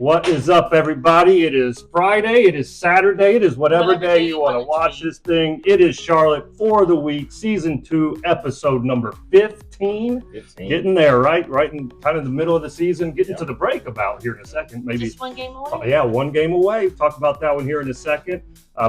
What is up, everybody? It is Friday. It is Saturday. It is whatever day you want to watch this thing. It is Charlotte for the Week, Season 2, Episode number 15. Getting there, right? Right in kind of the middle of the season. Getting to the break about here in a second. Maybe just one game away. Yeah, one game away. Talk about that one here in a second.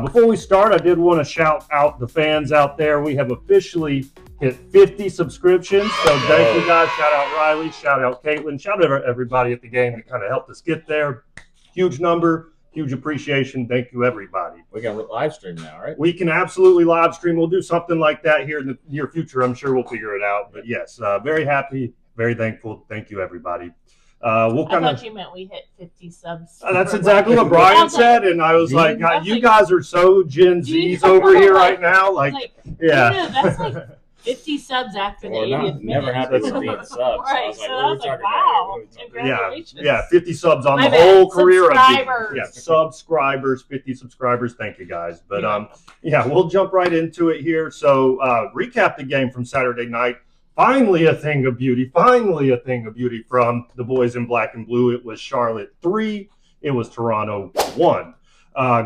Before we start, I did want to shout out the fans out there. We have officially hit 50 subscriptions. So thank you guys. Shout out Riley. Shout out Caitlin. Shout out everybody at the game that kind of helped us get there. Huge number. Huge appreciation. Thank you, everybody. We can live stream now, right? We can absolutely live stream. We'll do something like that here in the near future. I'm sure we'll figure it out. But yes, very happy, very thankful. Thank you, everybody. I thought you meant we hit 50 subs. That's exactly what Brian said, and I was like, you guys are so Gen Zs over here right now. Like, yeah. That's like 50 subs after the 80th minute. Never happened with being subs. Right, so I was like, wow. Congratulations. Yeah, 50 subs on the whole career. Subscribers. Subscribers, 50 subscribers. Thank you, guys. But, we'll jump right into it here. So, recap the game from Saturday night. Finally a thing of beauty from the boys in black and blue. It was Charlotte 3. It was Toronto 1.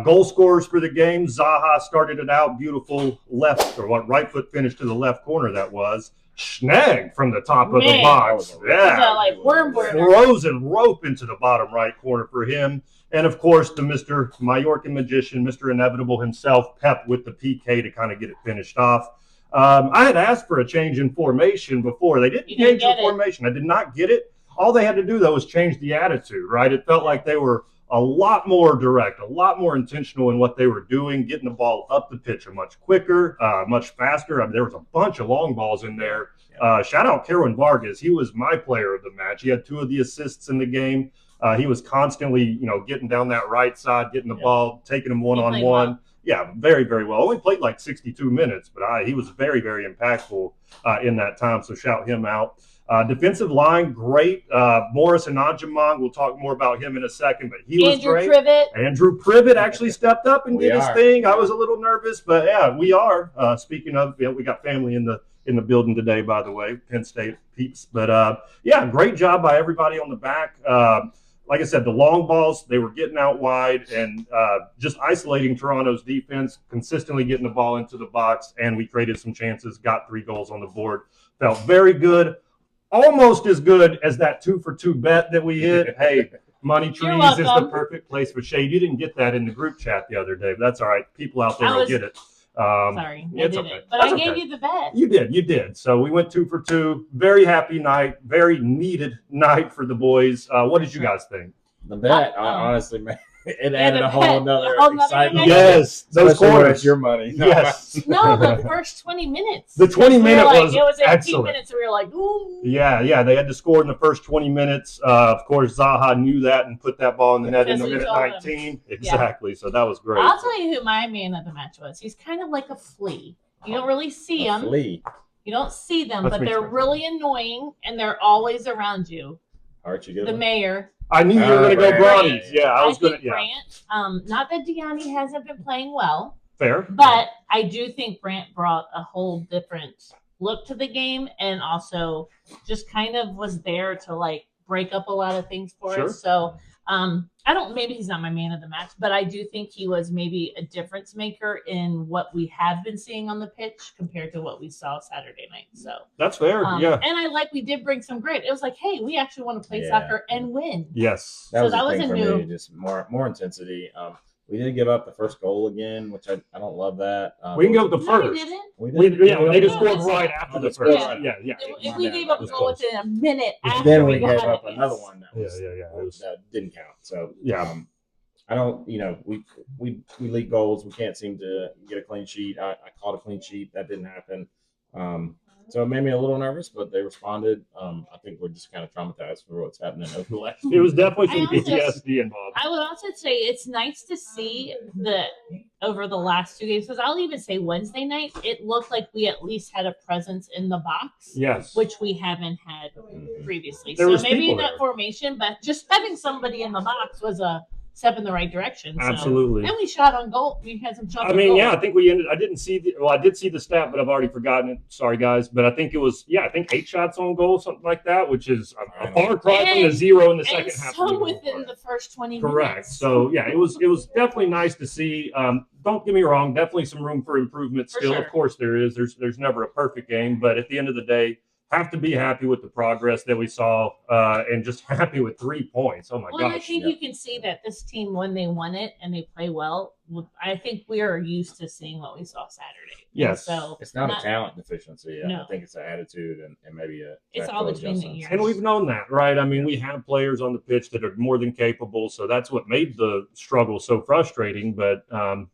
Goal scorers for the game. Zaha started it out. Beautiful right foot finish to the left corner that was. Schnag from the top of the box. Yeah. Like worm. Frozen rope into the bottom right corner for him. And, of course, the Mr. Majorcan magician, Mr. Inevitable himself, Pep with the PK to kind of get it finished off. I had asked for a change in formation before. They didn't change the formation. I did not get it. All they had to do, though, was change the attitude, right? It felt like they were a lot more direct, a lot more intentional in what they were doing, getting the ball up the pitch much quicker, much faster. I mean, there was a bunch of long balls in there. Shout out Kerwin Vargas. He was my player of the match. He had 2 of the assists in the game. He was constantly, getting down that right side, getting the ball, taking them one-on-one. Well. Yeah, very, very well. Only played like 62 minutes, but he was very, very impactful in that time, so shout him out. Defensive line, great. Morris and Najimong, we'll talk more about him in a second, but he was great. Andrew Privet actually stepped up and did his thing. I was a little nervous, but yeah, we are. Speaking of, we got family in the building today, by the way, Penn State peeps. But great job by everybody on the back. Like I said, the long balls, they were getting out wide and just isolating Toronto's defense, consistently getting the ball into the box, and we created some chances, got 3 goals on the board. Felt very good, almost as good as that 2-for-2 bet that we hit. Hey, Money Trees is the perfect place for shade. You didn't get that in the group chat the other day, but that's all right. People out there will get it. Sorry, it's okay. But I gave you the bet. You did. So we went 2 for 2. Very happy night. Very needed night for the boys. What did you guys think? The bet, honestly, man, it added a whole nother excitement. Yes, those corners. Your money. Yes. No, the first 20 minutes. The 20-minute was it was 18 excellent. minutes, and we were like, ooh. Yeah. They had to score in the first 20 minutes. Of course, Zaha knew that and put that ball in the net in the minute 19. Exactly. So that was great. I'll tell you who my man of the match was. He's kind of like a flea. You don't really see him. Flea. You don't see them, but they're really annoying, and they're always around you. Archie, the mayor. I knew you were going to go Brownies. Yeah, I was going to. Brant. Not that Gianni hasn't been playing well. Fair. But I do think Brant brought a whole different look to the game, and also just kind of was there to break up a lot of things for us. So maybe he's not my man of the match, but I do think he was maybe a difference maker in what we have been seeing on the pitch compared to what we saw Saturday night. So that's fair. And we did bring some grit. It was like, hey, we actually want to play soccer and win. Yes. That was a new. Me, just more intensity. We didn't give up the first goal again, which I don't love that. We didn't give up the first. They just scored right after the first. If we gave up a goal within a minute after then we gave up another one that didn't count. So I don't. We leak goals. We can't seem to get a clean sheet. I caught a clean sheet. That didn't happen. So it made me a little nervous, but they responded. I think we're just kind of traumatized for what's happening over the last. It was definitely some PTSD involved. I would also say it's nice to see over the last 2 games, because I'll even say Wednesday night, it looked like we at least had a presence in the box. Yes. Which we haven't had previously. So maybe in that formation, but just having somebody in the box was a step in the right direction. So. Absolutely. And we shot on goal. We had some shots. I mean, I think we ended. I did see the stat, but I've already forgotten it. Sorry, guys, but I think it was 8 shots on goal, something like that, which is a far cry from the 0 in the second half. So within the first 20 correct. minutes. So it was definitely nice to see. Don't get me wrong, definitely some room for improvement still. Sure. Of course there is. There's never a perfect game, but at the end of the day, have to be happy with the progress that we saw, and just happy with 3 points. Oh my gosh! And I think you can see that this team, when they won it and they play well, I think we are used to seeing what we saw Saturday. Yes. And so it's not a talent deficiency. No. I think it's an attitude and maybe it's all between the years. And we've known that, right? I mean, we have players on the pitch that are more than capable, so that's what made the struggle so frustrating. But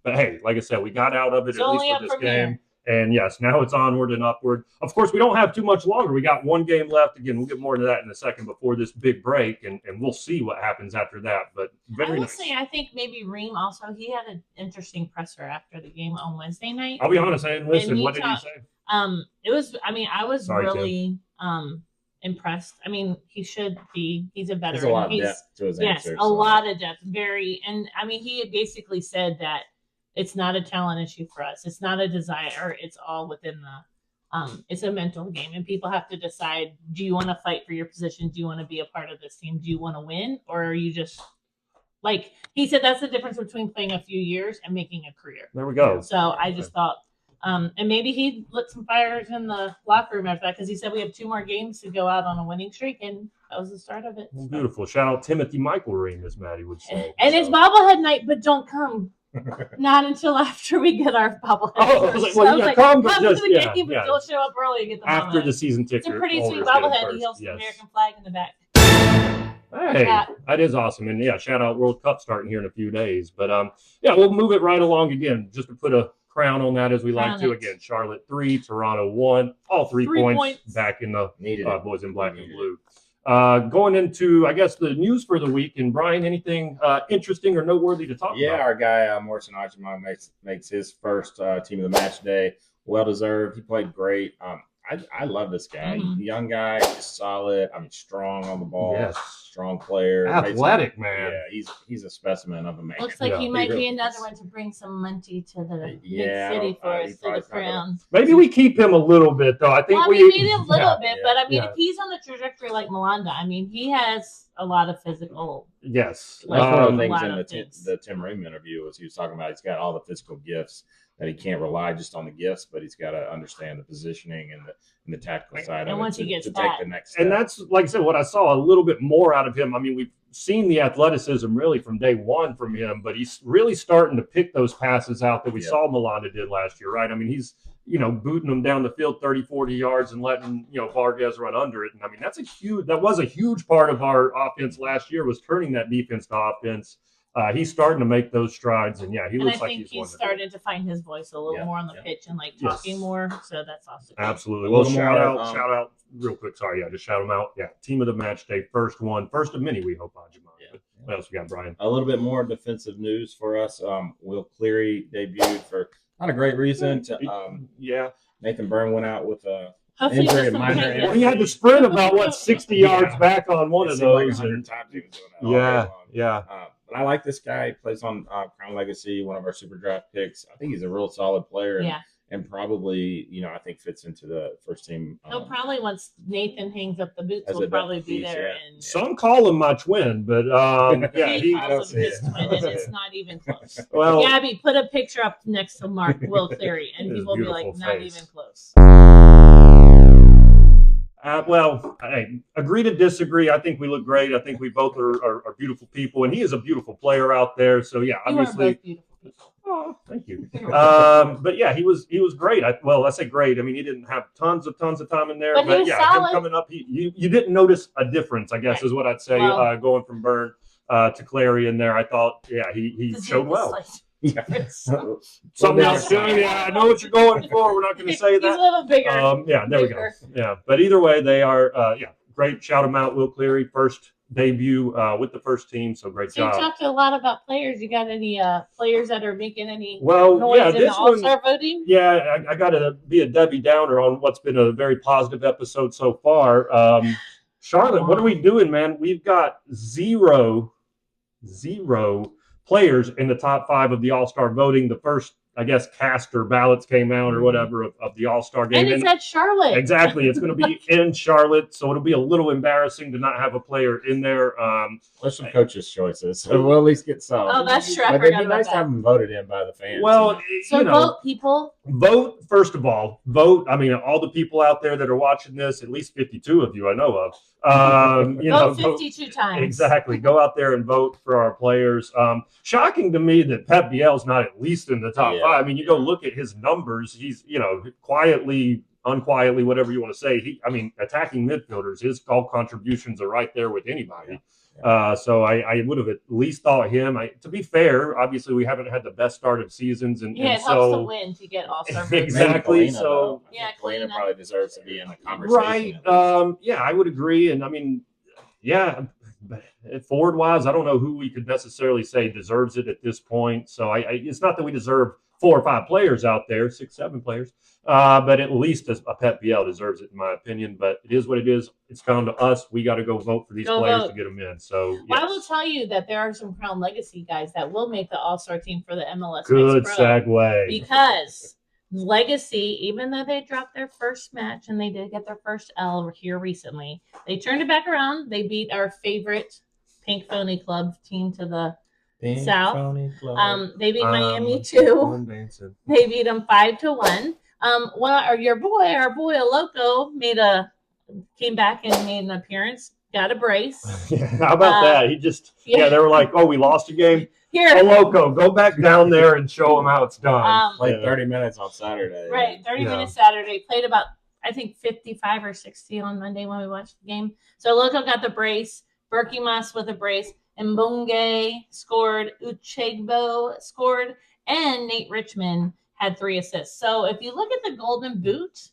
hey, like I said, we got out of it, at least for this game. And yes, now it's onward and upward. Of course, we don't have too much longer. We got 1 game left. Again, we'll get more into that in a second before this big break, and we'll see what happens after that. But very nice. Say, I think maybe Reem also, he had an interesting presser after the game on Wednesday night. I'll be honest, I didn't listen. What did he say? It was, I was really impressed. I mean, he should be. He's a veteran. There's a lot of depth to his answers. Yes, a lot of depth. And I mean, he basically said that it's not a talent issue for us. It's not a desire. It's all within it's a mental game, and people have to decide: do you want to fight for your position? Do you want to be a part of this team? Do you want to win, or are you just like he said? That's the difference between playing a few years and making a career. There we go. So I just thought, and maybe he lit some fires in the locker room after that, because he said we have 2 more games to go out on a winning streak, and that was the start of it. Well, beautiful. Shout out Timothy Michael Reem, as Maddie would say. And it's bobblehead night, but don't come. Not until after we get our bobblehead. Oh, I was like, well, come to the game, but don't show up early and get the after bobblehead. The season ticket. It's a pretty sweet bobblehead. He holds the American flag in the back. Hey, that is awesome. And shout out World Cup starting here in a few days. But we'll move it right along again, just to put a crown on that as we like to. Again, Charlotte 3, Toronto 1, all 3 points back in the boys in black and blue. Going into, I guess, the news for the week. And Brian, anything interesting or noteworthy to talk about? Yeah, our guy Morrison Ajimon makes his first team of the match day. Well deserved. He played great. I love this guy. Young guy, just solid. I mean, strong on the ball. Yes. Strong player. Athletic, man. Yeah, he's a specimen of a man. Looks like he might be another one to bring some Munty to the big city for us, to the crown. Maybe we keep him a little bit, though. I think we need him a little bit, but I mean, if he's on the trajectory like Malanda, I mean, he has a lot of physical. Yes. That's one of the things in the Tim Ream interview was he was talking about. He's got all the physical gifts, that he can't rely just on the gifts, but he's got to understand the positioning and the tactical side of it to take the next step. And that's, like I said, what I saw a little bit more out of him. I mean, we've seen the athleticism really from day one from him, but he's really starting to pick those passes out that we saw Malanda did last year, right? I mean, he's, booting them down the field 30, 40 yards and letting, Vargas run under it. And I mean, that was a huge part of our offense last year, was turning that defense to offense. He's starting to make those strides, and he looks like he's started to find his voice a little more on the pitch and talking more. So that's awesome. Absolutely. Well, shout out real quick. Sorry, just shout them out. Yeah, team of the match day, first of many. We hope, Ajimon. What else we got, Brian? A little bit more defensive news for us. Will Cleary debuted for not a great reason. Nathan Byrne went out with a injury, a minor injury. Well, he had to sprint about 60 yards back on one of those. Like 100 times he was doing that. But I like this guy. He plays on Crown Legacy, one of our super draft picks. I think he's a real solid player. And probably, I think fits into the first team. He'll probably, once Nathan hangs up the boots, will probably be there. And some call him my twin, but he calls him his twin, and it's not even close. Well, Gabby, put a picture up next to Mark Will Cleary, and people will be like, not even close. Hey, agree to disagree. I think we look great. I think we both are beautiful people, and he is a beautiful player out there. So obviously. You are both beautiful people. Oh, thank you. But he was great. I say great. I mean, he didn't have tons of time in there, but him coming up, you didn't notice a difference, I guess, is what I'd say. Going from Byrne to Clary in there, I thought, he showed well. Something else. I know what you're going for. We're not going to say that. He's a little bigger. There we go. Yeah, but either way, they are. Great. Shout them out, Will Cleary, first debut with the first team. So great job. You talked a lot about players. You got any players that are making any noise in the All-Star voting? Yeah, I got to be a Debbie Downer on what's been a very positive episode so far. Charlotte, what are we doing, man? We've got 0 0 players in the top 5 of the All-Star voting. The first, I guess, caster ballots came out or whatever of the All-Star game. And it's at Charlotte. Exactly. It's going to be in Charlotte, so it'll be a little embarrassing to not have a player in there. There's some coaches' choices, so we'll at least get some. Oh, that's true. But it'd be nice to have them voted in by the fans. Well, so vote, people. Vote, first of all. Vote. I mean, all the people out there that are watching this, at least 52 of you I know of. Vote 52 times. Exactly. Go out there and vote for our players. Shocking to me that Pep Biel's not at least in the top 5. I mean, you go look at his numbers. He's, quietly, unquietly, whatever you want to say. Attacking midfielders, his goal contributions are right there with anybody. So I would have at least thought him. To be fair, obviously we haven't had the best start of seasons, and it helps to win to get All-Star votes. Exactly. Kalina, so Kalina probably deserves to be in the conversation. Right. I would agree. And forward wise, I don't know who we could necessarily say deserves it at this point. So it's not that we deserve 4 or 5 players out there, 6, 7 players. But at least a Pep Biel deserves it, in my opinion. But it is what it is. It's come to us. We got to go vote for these players to get them in. So yes. I will tell you that there are some Crown Legacy guys that will make the All-Star team for the MLS. Good Next Pro segue. Because Legacy, even though they dropped their first match and they did get their first L here recently, they turned it back around. They beat our favorite Pink Phony Club team to the South. They beat Miami too. They beat them 5-1. Our boy Loco came back and made an appearance. Got a brace. How about that? He just they were like, "Oh, we lost a game. Here, Loco, go back down there and show them how it's done." Played 30 minutes on Saturday. Right, 30 minutes Saturday. Played about 55 or 60 on Monday when we watched the game. So Loco got the brace. Berkey Moss with a brace. Mbunge scored. Uchegbo scored. And Nate Richmond had 3 assists. So if you look at the Golden Boot,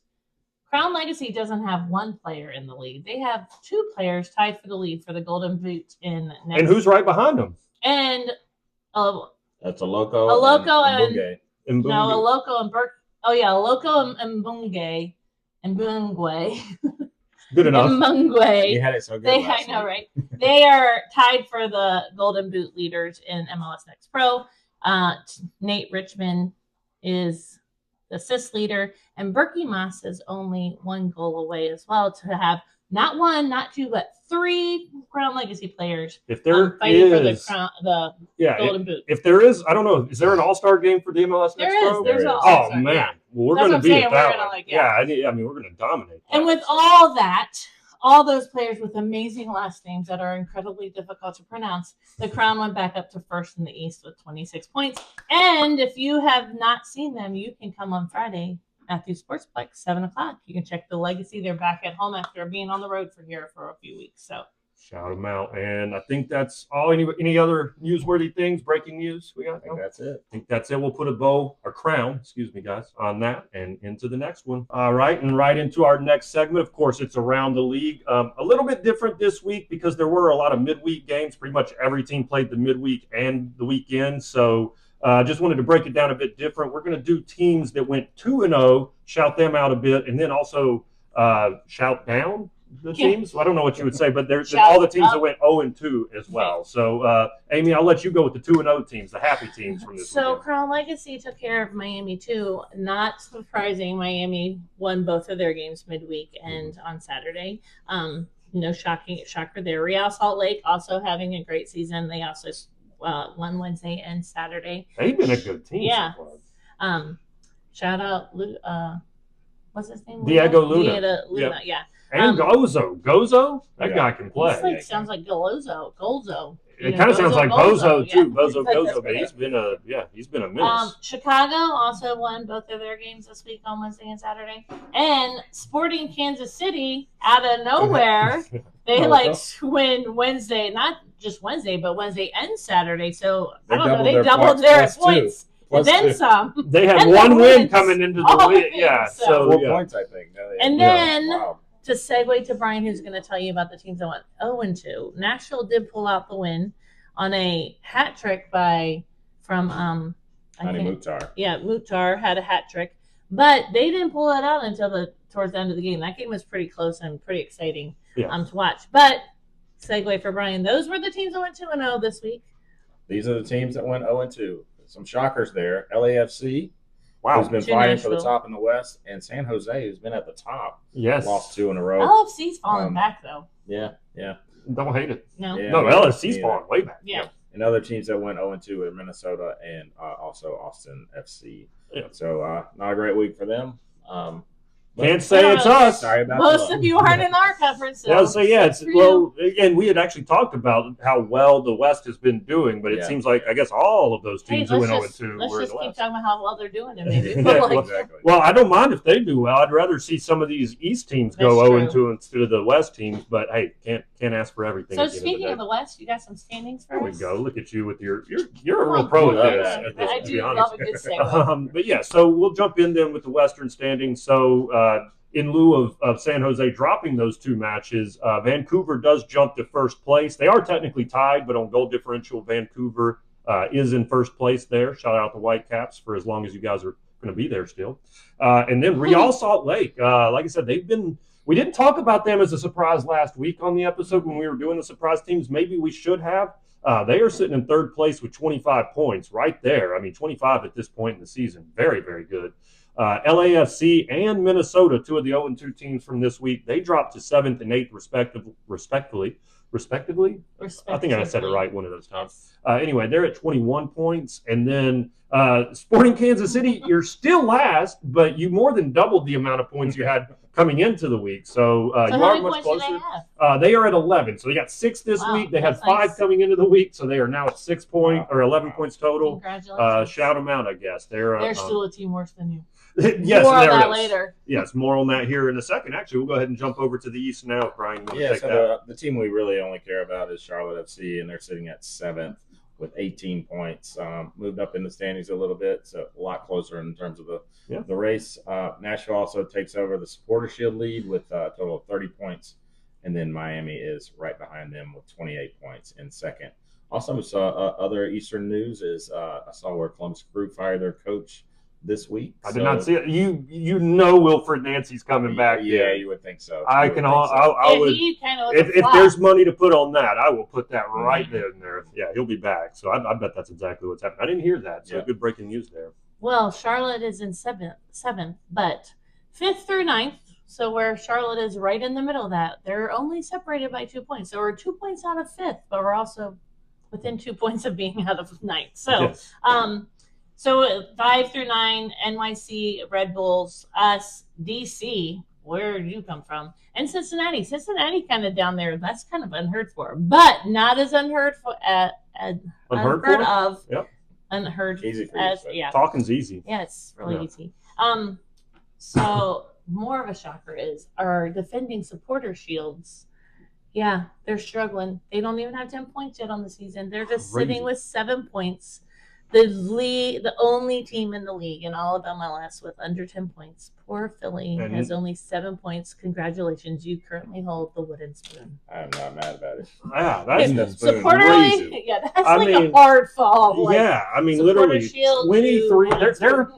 Crown Legacy doesn't have 1 player in the lead. They have 2 players tied for the lead for the Golden Boot in next. And who's right behind them? And that's a Loco and Mbunge. No, a Loco and Burke. Oh yeah, a Loco and Mbunge and Mbungwe. Good enough. Mbungwe. You had it so good. I know, right? They are tied for the Golden Boot leaders in MLS Next Pro. Nate Richmond is the assist leader, and Berkey Moss is only 1 goal away as well to have not 1, not 2, but 3 Crown Legacy players fighting for the Golden Boot. If there is, I don't know, is there an All-Star game for the MLS Next Pro? There's an All-Star. Oh, man. Well, we're going to be at that one. We're going to dominate that. And with all that, all those players with amazing last names that are incredibly difficult to pronounce, the Crown went back up to first in the East with 26 points. And if you have not seen them, you can come on Friday at the Sportsplex, 7 o'clock. You can check the Legacy. They're back at home after being on the road for a few weeks. So shout them out. And I think that's all. Any other newsworthy things, breaking news we got? I think that's it. I think that's it. We'll put a crown, guys, on that and into the next one. All right, and right into our next segment. Of course, it's around the league. A little bit different this week because there were a lot of midweek games. Pretty much every team played the midweek and the weekend. So just wanted to break it down a bit different. We're going to do teams that went 2-0, shout them out a bit, and then also shout down the teams. Well, I don't know what you would say, but there's all the teams that went 0-2 as well. So, Amy, I'll let you go with the 2-0 teams, the happy teams from this weekend. Crown Legacy took care of Miami too. Not surprising, Miami won both of their games midweek and on Saturday. No shocker there. Real Salt Lake also having a great season. They also won Wednesday and Saturday. They've been a good team. Yeah. Shout out, what's his name? Diego Luna. Luna, yeah. And Gozo? That guy can play. Sounds like Golzo. It kind of sounds like Bozo too. Bozo, but he's been a menace. Chicago also won both of their games this week on Wednesday and Saturday. And Sporting Kansas City, out of nowhere, they win Wednesday, not just Wednesday, but Wednesday and Saturday. So I don't know, they doubled their points. And then some. They had 1 win coming into the week. Yeah, so 4 points, I think. And then to segue to Brian, who's going to tell you about the teams that went 0-2. Nashville did pull out the win on a hat trick from Mukhtar. Yeah, Mukhtar had a hat trick, but they didn't pull it out until towards the end of the game. That game was pretty close and pretty exciting to watch. But segue for Brian, those were the teams that went 2-0 this week. these are the teams that went 0-2. Some shockers there. LAFC, wow, who's been fighting for the top in the West, and San Jose, who's been at the top. Yes, lost 2 in a row. LFC's falling back though. Yeah, yeah. Don't hate it. No, Yeah, no, LSC's falling way back. Yeah. And other teams that went 0-2 are Minnesota and also Austin FC. Yeah. So not a great week for them. Can't say it's us. Sorry about most of you aren't in our conference. So yeah, so yeah, it's well, and we had actually talked about how well the West has been doing, but it seems like I guess all of those teams who went 0-2 let's were just in the keep West. talking about how well they're doing, and maybe Exactly. Well, I don't mind if they do well. I'd rather see some of these East teams go 0-2 instead of the West teams. But hey, can't ask for everything. So speaking of the West, you got some standings for us. There we go. Look at you with you're a real pro at this. I do love a good segue. But yeah, so we'll jump in then with the Western standings. So in lieu of San Jose dropping those 2 matches, Vancouver does jump to first place. They are technically tied, but on goal differential, Vancouver is in first place there. Shout out the Whitecaps for as long as you guys are going to be there still. And then Real Salt Lake, like I said, we didn't talk about them as a surprise last week on the episode when we were doing the surprise teams. Maybe we should have. They are sitting in third place with 25 points right there. I mean, 25 at this point in the season. Very, very good. LAFC and Minnesota, 2 of the 0-2 teams from this week, they dropped to 7th and 8th respectively. I think I said it right one of those times. Anyway, they're at 21 points. And then Sporting Kansas City, you're still last, but you more than doubled the amount of points you had coming into the week. So you are much closer. They are at 11. So they got 6 this week. They had 5 coming into the week. So they are now at 6 points or 11 points total. Congratulations. Shout them out, I guess. They're still a team worse than you. Yes, more on that later. Yes, more on that here in a second. Actually, we'll go ahead and jump over to the East now, Brian. Yeah, so the team we really only care about is Charlotte FC, and they're sitting at 7th with 18 points. Moved up in the standings a little bit, so a lot closer in terms of the race. Nashville also takes over the Supporter Shield lead with a total of 30 points, and then Miami is right behind them with 28 points in second. Also, saw other Eastern news is I saw where Columbus Crew fired their coach this week. I did not see it. You know Wilfred Nancy's coming back. Yeah, you would think so. I would. If there's money to put on that, I will put that right there in there. Yeah, he'll be back. So I bet that's exactly what's happening. I didn't hear that. So good breaking news there. Well, Charlotte is in seventh, but 5th through 9th. So where Charlotte is right in the middle of that, they're only separated by 2 points. So we're 2 points out of 5th, but we're also within 2 points of being out of 9th. So, yes. So 5 through 9, NYC, Red Bulls, us, DC, where do you come from? And Cincinnati. Cincinnati kind of down there. That's kind of unheard for, but not as unheard of. Yep. Unheard easy as yeah. Talking's easy. Yeah, it's really easy. So more of a shocker is our defending supporter shields. Yeah, they're struggling. They don't even have 10 points yet on the season. They're just sitting with 7 points. The only team in the league in all of MLS with under 10 points. Poor Philly has only 7 points. Congratulations, you currently hold the wooden spoon. I'm not mad about it. Yeah, that's the spoon. Supporter, yeah, that's a hard fall. Like, yeah, I mean, literally 23. They're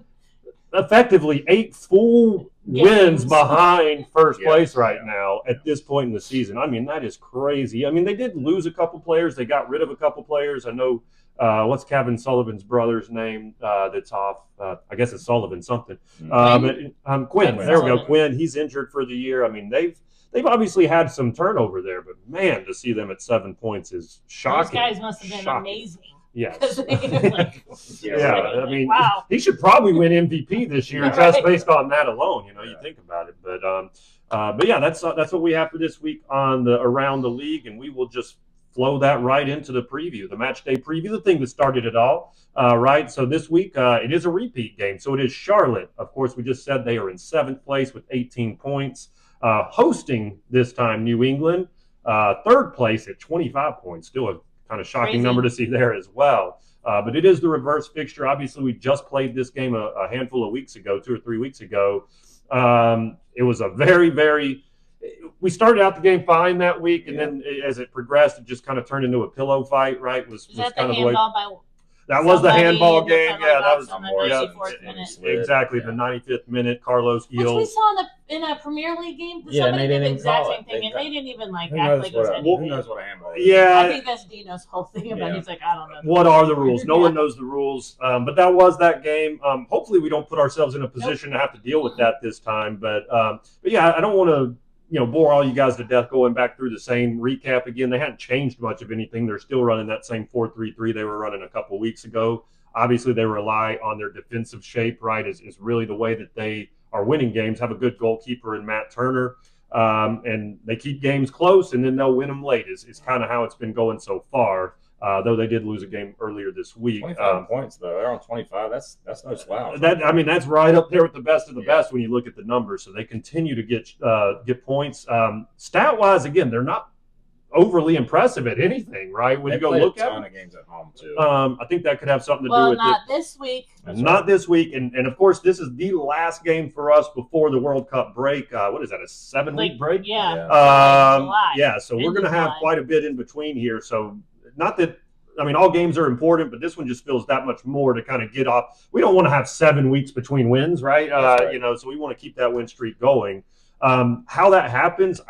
effectively 8 full wins behind first place right now at this point in the season. I mean, that is crazy. I mean, they did lose a couple players. They got rid of a couple players. I know. What's Kevin Sullivan's brother's name that's off? I guess it's Sullivan something. But Quinn. There we go. Quinn. He's injured for the year. I mean, they've obviously had some turnover there, but man, to see them at 7 points is shocking. Those guys must have been amazing. Yes. I mean, wow. He should probably win MVP this year just based on that alone. You know, you think about it. But yeah, that's what we have for this week on the Around the League, and we will just flow that right into the preview, the match day preview, the thing that started it all, right? So this week, it is a repeat game. So it is Charlotte. Of course, we just said they are in 7th place with 18 points. Hosting this time New England, 3rd place at 25 points. Still a kind of shocking number to see there as well. But it is the reverse fixture. Obviously, we just played this game a handful of weeks ago, 2 or 3 weeks ago. It was a very, very... We started out the game fine that week, and then as it progressed, it just kind of turned into a pillow fight, right? Was kind of the way. That was the handball game. Yeah, that was exactly the 95th minute. Carlos Gil. Which we saw in a Premier League game. Yeah, and they didn't the even exact call same thing, and they didn't even act like it was who knows what a handball Yeah. I think that's Dino's whole thing about he's like, I don't know. What are the rules? No one knows the rules. But that was that game. Hopefully we don't put ourselves in a position to have to deal with that this time. But yeah, I don't want to bore all you guys to death going back through the same recap again. They hadn't changed much of anything. They're still running that same 4-3-3 they were running a couple of weeks ago. Obviously, they rely on their defensive shape, right, is really the way that they are winning games. Have a good goalkeeper in Matt Turner, and they keep games close, and then they'll win them late is kind of how it's been going so far, though they did lose a game earlier this week. 25 points, though. They're on 25. That's no slouch. That's right up there with the best of the best when you look at the numbers. So they continue to get points. Stat-wise, again, they're not overly impressive at anything, right? When you go look at them. They play a ton of games at home, too. I think that could have something to do with it. Not this week. Not this week. And of course, this is the last game for us before the World Cup break. What is that, a 7-week break? Yeah. So we're going to have quite a bit in between here. So not that, all games are important, but this one just feels that much more to kind of get off. We don't want to have 7 weeks between wins, right? Right. So we want to keep that win streak going. How that happens,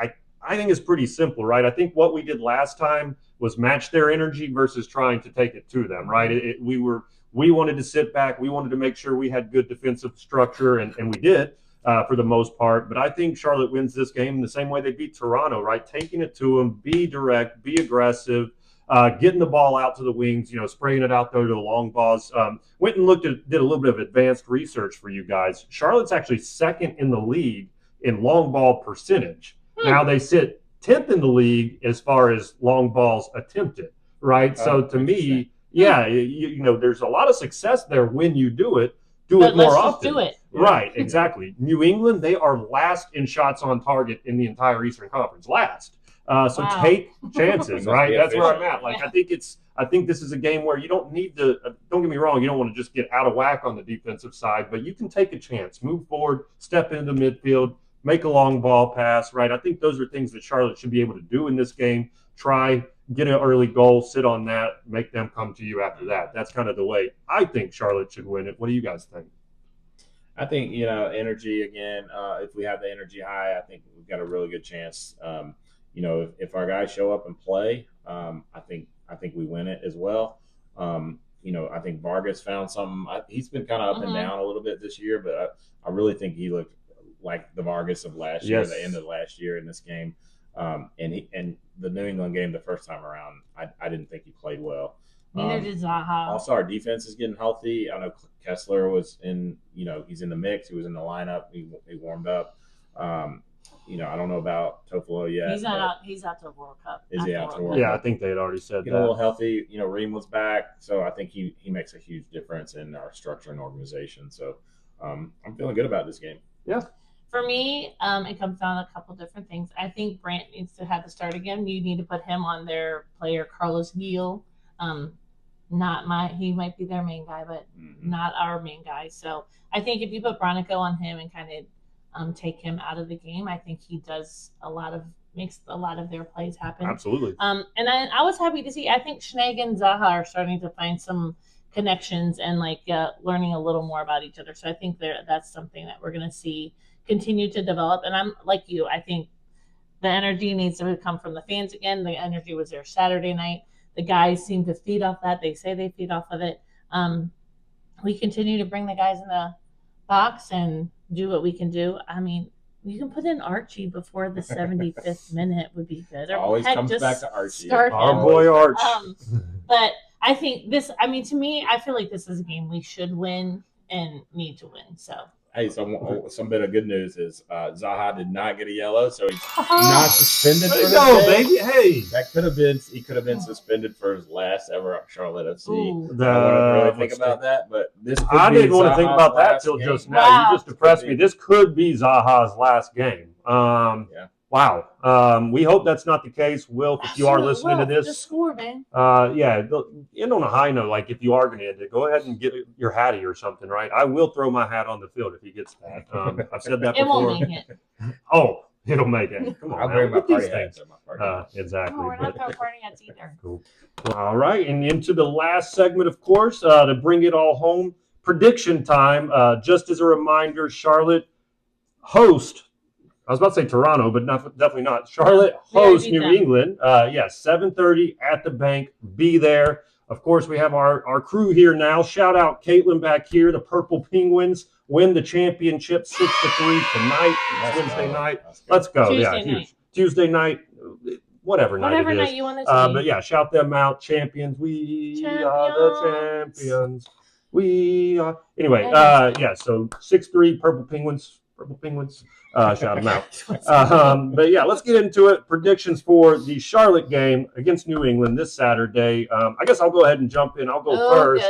I think it's pretty simple, right? I think what we did last time was match their energy versus trying to take it to them, right? We wanted to sit back. We wanted to make sure we had good defensive structure, and we did for the most part. But I think Charlotte wins this game the same way they beat Toronto, right? Taking it to them, be direct, be aggressive, getting the ball out to the wings, spraying it out there to the long balls. Went and did a little bit of advanced research for you guys. Charlotte's actually second in the league in long ball percentage. Now they sit 10th in the league as far as long balls attempted, right? So to me, there's a lot of success there when you do it. Do it more often. Do it. Right, exactly. New England, they are last in shots on target in the entire Eastern Conference. Last. Take chances, right? That's where I'm at. I think this is a game where you don't need to. Don't get me wrong. You don't want to just get out of whack on the defensive side, but you can take a chance, move forward, step into midfield. Make a long ball pass, right? I think those are things that Charlotte should be able to do in this game. Try, get an early goal, sit on that, make them come to you after that. That's kind of the way I think Charlotte should win it. What do you guys think? I think, energy again, if we have the energy high, I think we've got a really good chance. If our guys show up and play, I think we win it as well. I think Vargas found something. He's been kind of up and down a little bit this year, but I really think he looked like the Vargas of last year, the end of last year in this game. And the New England game the first time around, I didn't think he played well. Neither did Zaha. Also, our defense is getting healthy. I know Kessler was in, he's in the mix. He was in the lineup. He warmed up. I don't know about Tofolo yet. He's out to the World Cup. Is he out to the World Cup? Yeah, I think they had already said Getting that. a little healthy. Ream was back. So I think he makes a huge difference in our structure and organization. So I'm feeling good about this game. Yeah. For me, it comes down to a couple different things. I think Brandt needs to have to start again. You need to put him on their player, Carlos Gil. He might be their main guy, but not our main guy. So I think if you put Bronico on him and kind of take him out of the game, I think he does makes a lot of their plays happen. Absolutely. And I was happy to see. I think Schneider and Zaha are starting to find some connections and learning a little more about each other. So I think that's something that we're going to see continue to develop. And I'm like you, I think the energy needs to come from the fans again. The energy was there Saturday night. The guys seem to feed off that. They say they feed off of it. We continue to bring the guys in the box and do what we can do. You can put in Archie before the 75th minute would be good. Always comes back to Archie. Our boy Arch. But I think to me, I feel like this is a game we should win and need to win. So. Hey, some bit of good news is Zaha did not get a yellow, so he's not suspended for this game. Baby. Hey, he could have been suspended for his last ever Charlotte FC. Ooh. I wouldn't really think about that, but I didn't want to think about that till just now. Wow. You just depressed me. This could be Zaha's last game. Wow. We hope that's not the case. Wilf, if you are listening to this, just score, man. End on a high note. Like if you are going to end it, go ahead and get your hattie or something, right? I will throw my hat on the field if he gets that. I've said that before. It won't make it. Oh, it'll make it. Come on, I'll bring my party things. hats. Exactly. No, we're not throwing party hats either. Cool. All right, and into the last segment, of course, to bring it all home, prediction time. Just as a reminder, Charlotte host I was about to say Toronto, but definitely not. Charlotte hosts New England. 7:30 at the bank. Be there. Of course, we have our crew here now. Shout out Caitlin back here. The Purple Penguins win the championship 6-3 tonight. It's Wednesday night. Let's go. Tuesday night. Huge. Tuesday night. Whatever night it is. Night you want to see. But yeah, shout them out. Champions. We are the champions. We are. Anyway, so 6-3 Purple Penguins. Shout them out. But yeah, let's get into it. Predictions for the Charlotte game against New England this Saturday. I guess I'll go ahead and jump in. I'll go first.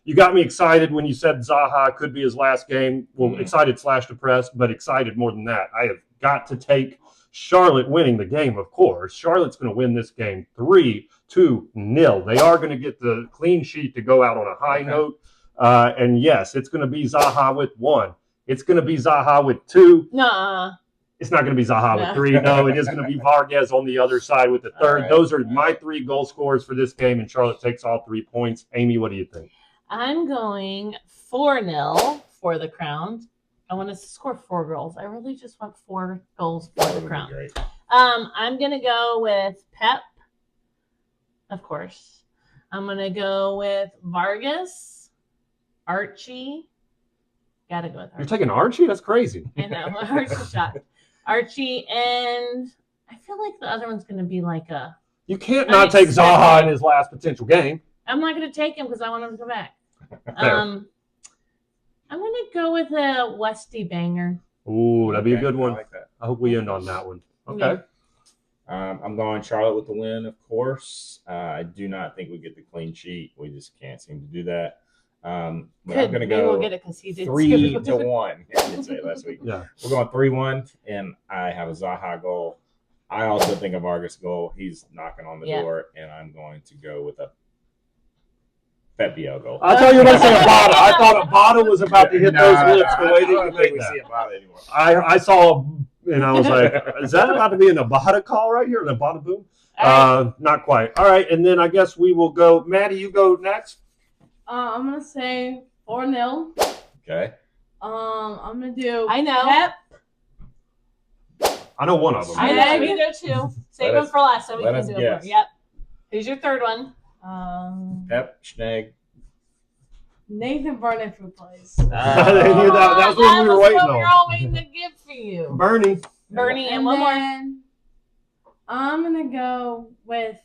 You got me excited when you said Zaha could be his last game. Well, excited / depressed, but excited more than that. I have got to take Charlotte winning the game, of course. Charlotte's going to win this game 3-0. They are going to get the clean sheet to go out on a high note. And yes, it's going to be Zaha with 1. It's going to be Zaha with 2. Nuh-uh. It's not going to be Zaha with 3. No, it is going to be Vargas on the other side with the 3rd. Those are my 3 goal scorers for this game, and Charlotte takes all 3 points. Amy, what do you think? I'm going 4-0 for the Crown. I want to score 4 goals. I really just want 4 goals for the Crown. I'm going to go with Pep, of course. I'm going to go with Vargas, Archie. Got to go with Archie. You're taking Archie? That's crazy. I know. Archie shot. Archie, and I feel like the other one's going to be like a... You can't not take Zaha in his last potential game. I'm not going to take him because I want him to go back. I'm going to go with a Westy banger. Ooh, that'd be a good one. I like that. I hope we end on that one. Okay. Yeah. I'm going Charlotte with the win, of course. I do not think we get the clean sheet. We just can't seem to do that. But I'm going to go we'll get it 3-1. I didn't say it last week. Yeah. We're going 3-1, and I have a Zaha goal. I also think a Vargas goal. He's knocking on the door, and I'm going to go with a Pep goal. I thought you were going to say Abada. I thought Abada was about to hit those lips the way that you think we see Abada anymore. I saw, and I was like, is that about to be an Abada call right here? An Abada boom? Not quite. All right, and then I guess we will go. Maddie, you go next. I'm going to say 4-0. Okay. I'm going to do I know. Pep. I know one of them. I know. We go 2. Save them for last so we can do it. Yep. Who's your 3rd one? Pep, Schnegg. Nathan Barnett who plays. That's what we were waiting on. We're all waiting to give for you. Bernie, and one more. I'm going to go with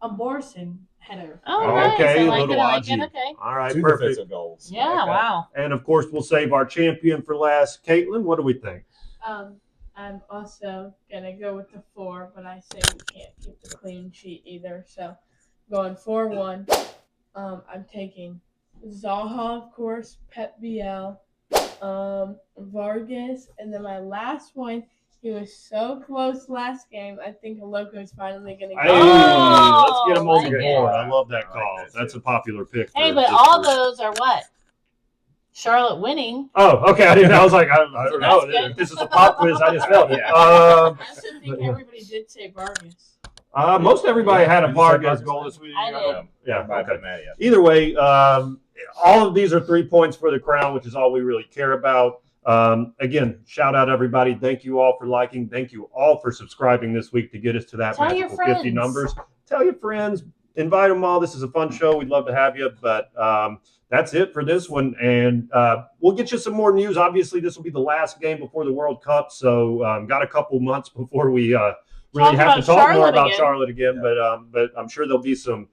a Borson header. Oh, nice. Okay, I like little it. I like Aji. it. Okay. All right, 2 perfect. defensive goals. Yeah, like wow. And of course, we'll save our champion for last. Caitlin, what do we think? I'm also going to go with the 4, but I say we can't keep the clean sheet either. So going 4-1. I'm taking Zaha, of course, Pep BL, Vargas, and then my last one. He was so close last game. I think Loco's finally going to go. Hey, let's get him on the like board. it. I love that call. That's a popular pick. Hey, but all those are what? Charlotte winning. Oh, okay. I was like, I don't know. If this is a pop quiz, I just felt it. I still think everybody did say Vargas. Most everybody had a Vargas goal this week. I did. Yeah, okay. Either way, all of these are 3 points for the Crown, which is all we really care about. Again, shout out everybody. Thank you all for liking. Thank you all for subscribing this week to get us to that magical 50 numbers. Tell your friends. Invite them all. This is a fun show. We'd love to have you. But that's it for this one. And we'll get you some more news. Obviously, this will be the last game before the World Cup. So got a couple months before we really have to talk more about Charlotte again. Yeah. But I'm sure there'll be some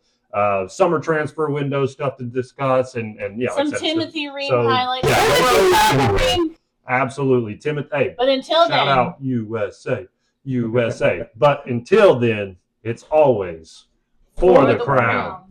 summer transfer window stuff to discuss. And some like Timothy Ream highlights. Yeah, absolutely. Timothy. Hey, but until shout then. out USA. But until then, it's always for the crown.